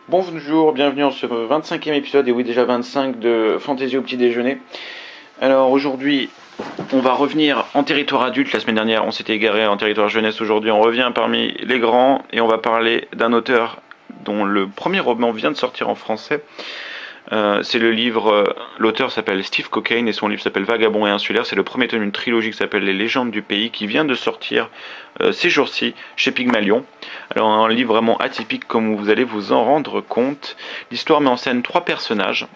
Bonjour, bienvenue dans ce 25e épisode, et oui déjà 25 de Fantasy au petit déjeuner. Alors aujourd'hui, on va revenir en territoire adulte. La semaine dernière, on s'était égaré en territoire jeunesse. Aujourd'hui, on revient parmi les grands et on va parler d'un auteur dont le premier roman vient de sortir en français. C'est le livre, l'auteur s'appelle Steve Cokane et son livre s'appelle Vagabond et insulaire. C'est le premier tome d'une trilogie qui s'appelle Les légendes du pays, qui vient de sortir ces jours-ci chez Pygmalion. Alors un livre vraiment atypique, comme vous allez vous en rendre compte. L'histoire met en scène trois personnages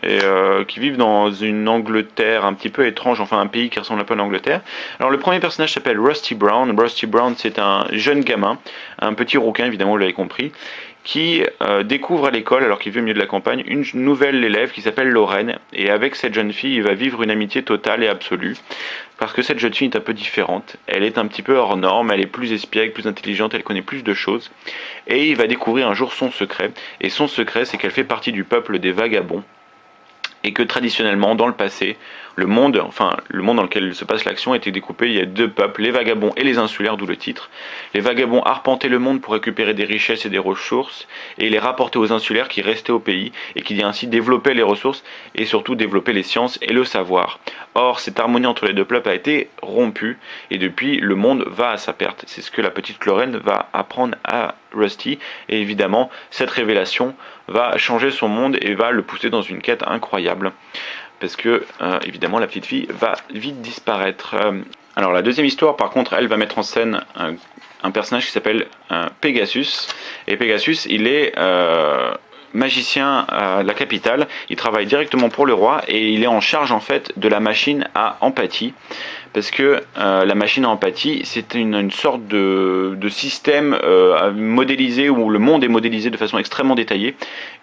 qui vivent dans une Angleterre un petit peu étrange, enfin un pays qui ressemble un peu à l'Angleterre. Alors le premier personnage s'appelle Rusty Brown. Rusty Brown, c'est un jeune gamin, un petit rouquin évidemment, vous l'avez compris, qui découvre à l'école, alors qu'il vit au milieu de la campagne, une nouvelle élève qui s'appelle Lorraine. Et avec cette jeune fille, il va vivre une amitié totale et absolue. Parce que cette jeune fille est un peu différente. Elle est un petit peu hors norme, elle est plus espiègle, plus intelligente, elle connaît plus de choses. Et il va découvrir un jour son secret. Et son secret, c'est qu'elle fait partie du peuple des vagabonds. Et que traditionnellement, dans le passé, le monde dans lequel se passe l'action était découpé, il y a deux peuples, les vagabonds et les insulaires, d'où le titre. Les vagabonds arpentaient le monde pour récupérer des richesses et des ressources, et les rapportaient aux insulaires qui restaient au pays, et qui ainsi développaient les ressources, et surtout développaient les sciences et le savoir. Or, cette harmonie entre les deux peuples a été rompue, et depuis, le monde va à sa perte. C'est ce que la petite Lorraine va apprendre à Rusty, et évidemment, cette révélation va changer son monde et va le pousser dans une quête incroyable. Parce que, évidemment, la petite fille va vite disparaître. Alors, la deuxième histoire, par contre, elle va mettre en scène un personnage qui s'appelle Pegasus. Et Pegasus, il est magicien à la capitale. Il travaille directement pour le roi et il est en charge, en fait, de la machine à empathie. Parce que la machine à empathie, c'est une sorte de système modélisé, où le monde est modélisé de façon extrêmement détaillée.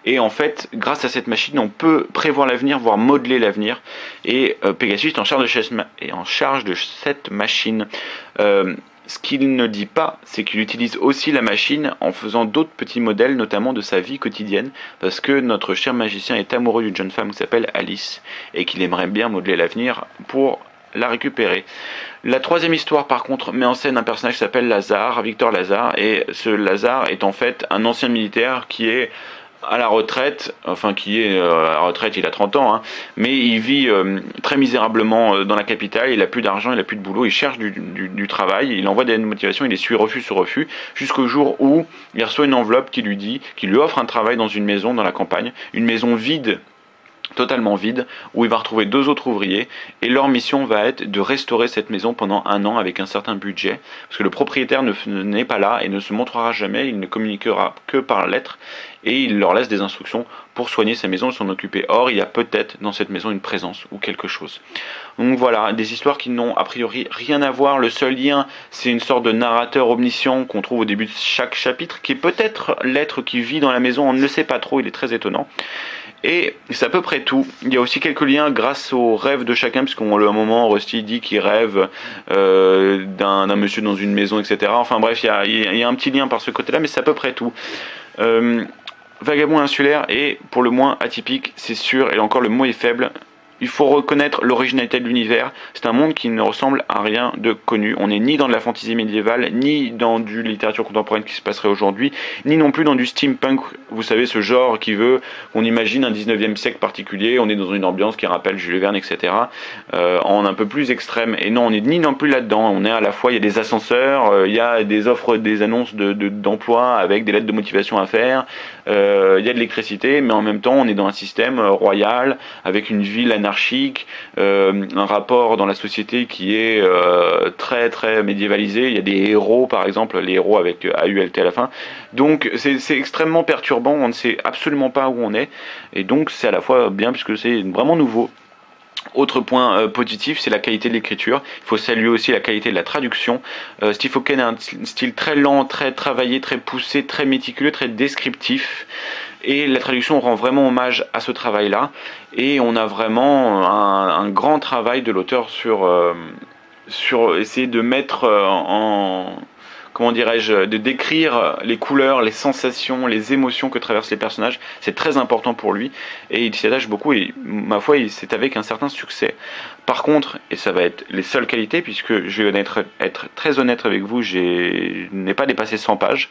Et en fait, grâce à cette machine, on peut prévoir l'avenir, voire modeler l'avenir. Et Pegasus est en charge de cette machine. Ce qu'il ne dit pas, c'est qu'il utilise aussi la machine en faisant d'autres petits modèles, notamment de sa vie quotidienne, parce que notre cher magicien est amoureux d'une jeune femme qui s'appelle Alice, et qu'il aimerait bien modeler l'avenir pour la récupérer. La troisième histoire, par contre, met en scène un personnage qui s'appelle Lazare, Victor Lazare, et ce Lazare est en fait un ancien militaire qui est à la retraite, à la retraite, il a 30 ans, hein, mais il vit très misérablement dans la capitale, il a plus d'argent, il a plus de boulot, il cherche du travail, il envoie des motivations, il essuie refus sur refus, jusqu'au jour où il reçoit une enveloppe qui lui offre un travail dans une maison dans la campagne, une maison vide, totalement vide, où il va retrouver deux autres ouvriers, et leur mission va être de restaurer cette maison pendant 1 an avec un certain budget, parce que le propriétaire n'est pas là et ne se montrera jamais, il ne communiquera que par lettre, et il leur laisse des instructions pour soigner sa maison et s'en occuper. Or, il y a peut-être dans cette maison une présence ou quelque chose. Donc voilà, des histoires qui n'ont a priori rien à voir. Le seul lien, c'est une sorte de narrateur omniscient qu'on trouve au début de chaque chapitre, qui est peut-être l'être qui vit dans la maison, on ne le sait pas trop, il est très étonnant. Et c'est à peu près tout. Il y a aussi quelques liens grâce aux rêves de chacun, puisqu'à un moment, Rusty dit qu'il rêve d'un monsieur dans une maison, etc. Enfin bref, il y a un petit lien par ce côté-là, mais c'est à peu près tout. Vagabond insulaire est pour le moins atypique, c'est sûr, et encore le mot est faible. Il faut reconnaître l'originalité de l'univers. C'est un monde qui ne ressemble à rien de connu. On n'est ni dans de la fantasy médiévale, ni dans du littérature contemporaine qui se passerait aujourd'hui, ni non plus dans du steampunk, vous savez, ce genre qui veut qu'on imagine un 19e siècle particulier. On est dans une ambiance qui rappelle Jules Verne, etc. En un peu plus extrême. Et non, on n'est ni non plus là-dedans. On est à la fois, il y a des ascenseurs, il y a des offres, des annonces d'emploi avec des lettres de motivation à faire, il y a de l'électricité, mais en même temps, on est dans un système royal, avec une ville anarchique, un rapport dans la société qui est très très médiévalisé. Il y a des héros, par exemple, les héros avec AULT à la fin. Donc c'est extrêmement perturbant, on ne sait absolument pas où on est, et donc c'est à la fois bien puisque c'est vraiment nouveau. Autre point positif, c'est la qualité de l'écriture. Il faut saluer aussi la qualité de la traduction. Steve Cokane a un style très lent, très travaillé, très poussé, très méticuleux, très descriptif. Et la traduction rend vraiment hommage à ce travail-là. Et on a vraiment un grand travail de l'auteur sur essayer de mettre comment dirais-je, de décrire les couleurs, les sensations, les émotions que traversent les personnages. C'est très important pour lui et il s'y attache beaucoup et ma foi, c'est avec un certain succès. Par contre, et ça va être les seules qualités, puisque je vais être très honnête avec vous, je n'ai pas dépassé 100 pages.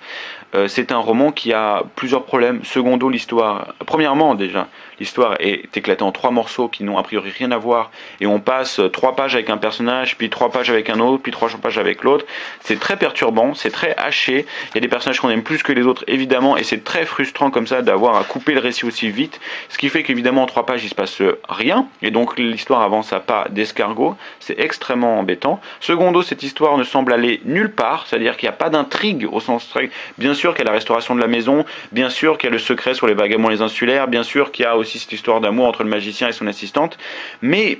C'est un roman qui a plusieurs problèmes. Secondo, l'histoire. Premièrement, déjà, l'histoire est éclatée en 3 morceaux qui n'ont a priori rien à voir. Et on passe 3 pages avec un personnage, puis 3 pages avec un autre, puis 3 pages avec l'autre. C'est très perturbant, c'est très haché. Il y a des personnages qu'on aime plus que les autres, évidemment, et c'est très frustrant comme ça d'avoir à couper le récit aussi vite. Ce qui fait qu'évidemment, en 3 pages, il se passe rien. Et donc, l'histoire avance à pas d'escargot. C'est extrêmement embêtant. Secondo, cette histoire ne semble aller nulle part. C'est-à-dire qu'il n'y a pas d'intrigue au sens strict. Bien sûr qu'il y a la restauration de la maison, bien sûr qu'il y a le secret sur les vagabonds les insulaires, bien sûr qu'il y a aussi cette histoire d'amour entre le magicien et son assistante, mais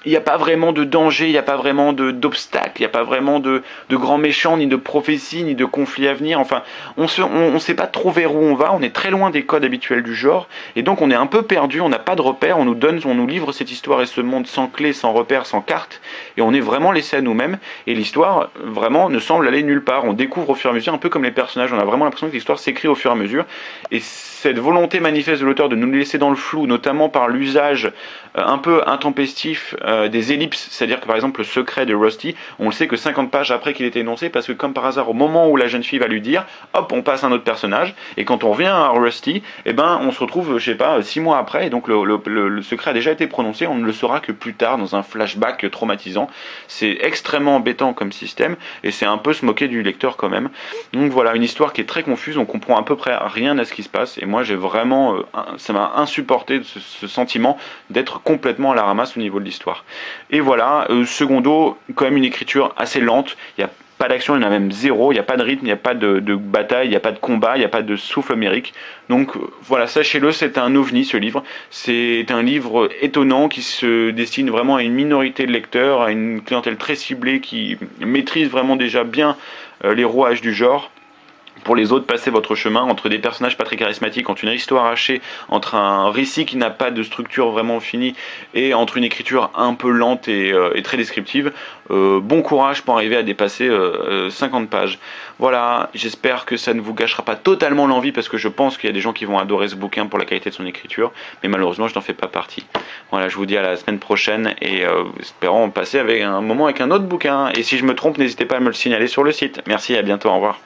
il n'y a pas vraiment de danger, il n'y a pas vraiment d'obstacles, il n'y a pas vraiment de grands méchants, ni de prophéties, ni de conflits à venir. Enfin, on sait pas trop vers où on va, on est très loin des codes habituels du genre, et donc on est un peu perdu, on n'a pas de repères, on nous livre cette histoire et ce monde sans clé, sans repères, sans carte, et on est vraiment laissé à nous-mêmes, et l'histoire vraiment ne semble aller nulle part. On découvre au fur et à mesure, un peu comme les personnages, on a vraiment l'impression que l'histoire s'écrit au fur et à mesure, et cette volonté manifeste de l'auteur de nous laisser dans le flou, notamment par l'usage un peu intempestif des ellipses, c'est-à-dire que par exemple le secret de Rusty, on le sait que 50 pages après qu'il ait été énoncé, parce que comme par hasard au moment où la jeune fille va lui dire, hop, on passe à un autre personnage, et quand on revient à Rusty, eh ben on se retrouve, je sais pas, 6 mois après, et donc le secret a déjà été prononcé, on ne le saura que plus tard dans un flashback traumatisant. C'est extrêmement embêtant comme système, et c'est un peu se moquer du lecteur quand même. Donc voilà, une histoire qui est très confuse, on comprend à peu près rien à ce qui se passe, et moi j'ai vraiment, ça m'a insupporté ce sentiment d'être complètement à la ramasse au niveau de l'histoire. Et voilà, secondo, quand même une écriture assez lente, il n'y a pas d'action, il y en a même zéro, il n'y a pas de rythme, il n'y a pas de bataille, il n'y a pas de combat, il n'y a pas de souffle homérique. Donc voilà, sachez-le, c'est un ovni ce livre. C'est un livre étonnant qui se destine vraiment à une minorité de lecteurs, à une clientèle très ciblée qui maîtrise vraiment déjà bien les rouages du genre. Pour les autres, passez votre chemin entre des personnages pas très charismatiques, entre une histoire hachée, entre un récit qui n'a pas de structure vraiment finie et entre une écriture un peu lente et très descriptive. Bon courage pour arriver à dépasser 50 pages. Voilà, j'espère que ça ne vous gâchera pas totalement l'envie parce que je pense qu'il y a des gens qui vont adorer ce bouquin pour la qualité de son écriture, mais malheureusement je n'en fais pas partie. Voilà, je vous dis à la semaine prochaine et espérons passer avec un moment avec un autre bouquin. Et si je me trompe, n'hésitez pas à me le signaler sur le site. Merci, à bientôt, au revoir.